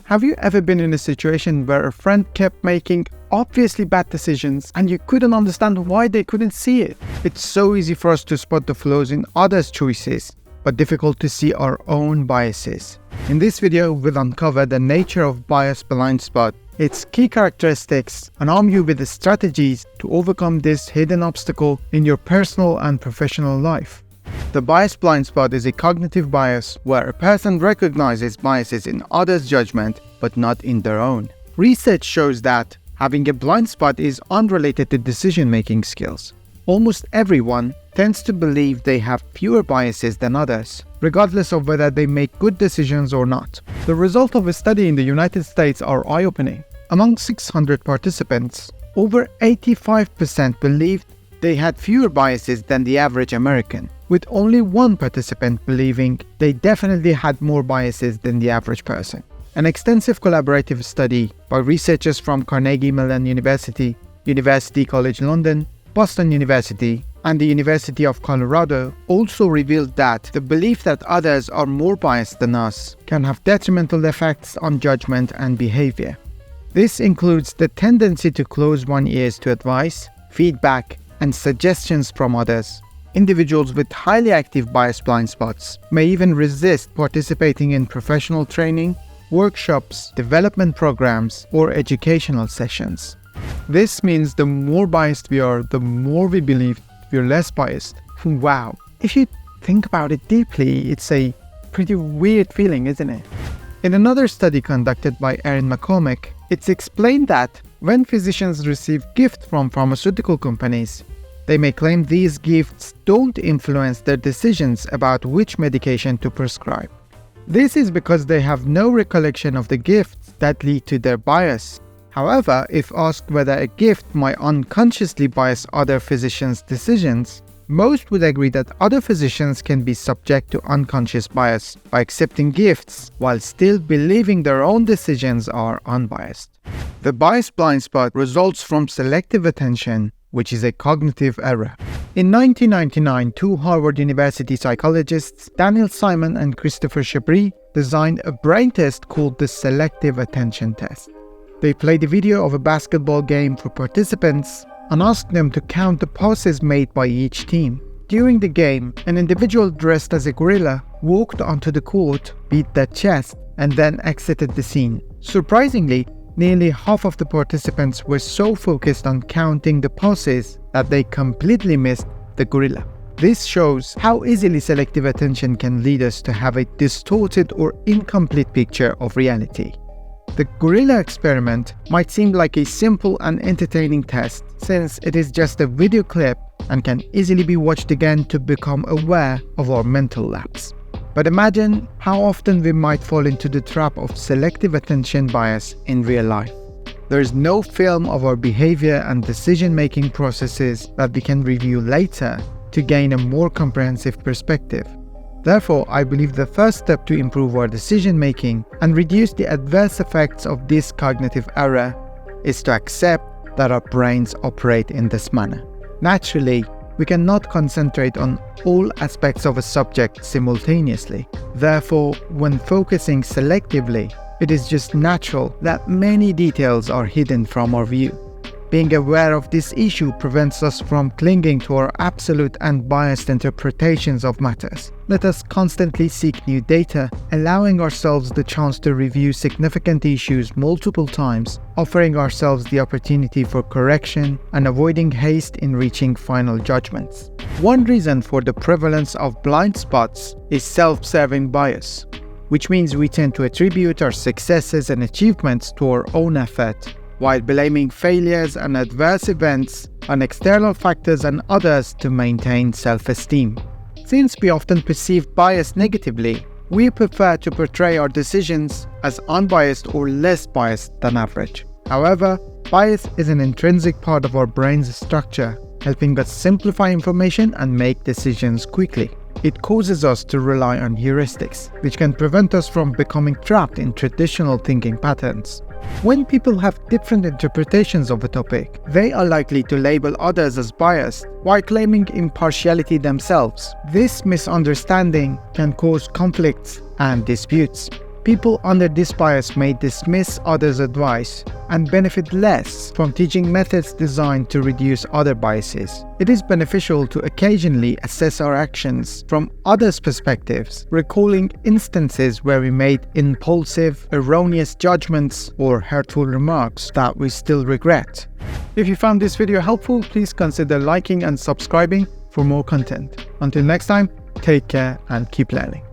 Have you ever been in a situation where a friend kept making obviously bad decisions and you couldn't understand why they couldn't see it? It's so easy for us to spot the flaws in others' choices, but difficult to see our own biases. In this video, we'll uncover the nature of bias blind spot, its key characteristics, and arm you with the strategies to overcome this hidden obstacle in your personal and professional life. The bias blind spot is a cognitive bias where a person recognizes biases in others' judgment but not in their own. Research shows that having a blind spot is unrelated to decision-making skills. Almost everyone tends to believe they have fewer biases than others, regardless of whether they make good decisions or not. The results of a study in the United States are eye-opening. Among 600 participants, over 85% believed they had fewer biases than the average American, with only one participant believing they definitely had more biases than the average person. An extensive collaborative study by researchers from Carnegie Mellon University, University College London, Boston University, and the University of Colorado also revealed that the belief that others are more biased than us can have detrimental effects on judgment and behavior. This includes the tendency to close one's ears to advice, feedback, and suggestions from others. Individuals with highly active bias blind spots may even resist participating in professional training, workshops, development programs, or educational sessions. This means the more biased we are, the more we believe we're less biased. Wow. If you think about it deeply, it's a pretty weird feeling, isn't it? In another study conducted by Erin McCormick, it's explained that when physicians receive gifts from pharmaceutical companies, they may claim these gifts don't influence their decisions about which medication to prescribe. This is because they have no recollection of the gifts that lead to their bias. However, if asked whether a gift might unconsciously bias other physicians' decisions, most would agree that other physicians can be subject to unconscious bias by accepting gifts while still believing their own decisions are unbiased. The bias blind spot results from selective attention, which is a cognitive error. In 1999, two Harvard University psychologists, Daniel Simon and Christopher Chabris, designed a brain test called the Selective Attention Test. They played a video of a basketball game for participants and asked them to count the passes made by each team. During the game, an individual dressed as a gorilla walked onto the court, beat their chest, and then exited the scene. Surprisingly, nearly half of the participants were so focused on counting the passes that they completely missed the gorilla. This shows how easily selective attention can lead us to have a distorted or incomplete picture of reality. The gorilla experiment might seem like a simple and entertaining test since it is just a video clip and can easily be watched again to become aware of our mental lapse. But imagine how often we might fall into the trap of selective attention bias in real life. There is no film of our behavior and decision-making processes that we can review later to gain a more comprehensive perspective. Therefore, I believe the first step to improve our decision-making and reduce the adverse effects of this cognitive error is to accept that our brains operate in this manner. Naturally, we cannot concentrate on all aspects of a subject simultaneously. Therefore, when focusing selectively, it is just natural that many details are hidden from our view. Being aware of this issue prevents us from clinging to our absolute and biased interpretations of matters. Let us constantly seek new data, allowing ourselves the chance to review significant issues multiple times, offering ourselves the opportunity for correction, and avoiding haste in reaching final judgments. One reason for the prevalence of blind spots is self-serving bias, which means we tend to attribute our successes and achievements to our own effort, while blaming failures and adverse events on external factors and others to maintain self-esteem. Since we often perceive bias negatively, we prefer to portray our decisions as unbiased or less biased than average. However, bias is an intrinsic part of our brain's structure, helping us simplify information and make decisions quickly. It causes us to rely on heuristics, which can prevent us from becoming trapped in traditional thinking patterns. When people have different interpretations of a topic, they are likely to label others as biased while claiming impartiality themselves. This misunderstanding can cause conflicts and disputes. People under this bias may dismiss others' advice and benefit less from teaching methods designed to reduce other biases. It is beneficial to occasionally assess our actions from others' perspectives, recalling instances where we made impulsive, erroneous judgments or hurtful remarks that we still regret. If you found this video helpful, please consider liking and subscribing for more content. Until next time, take care and keep learning.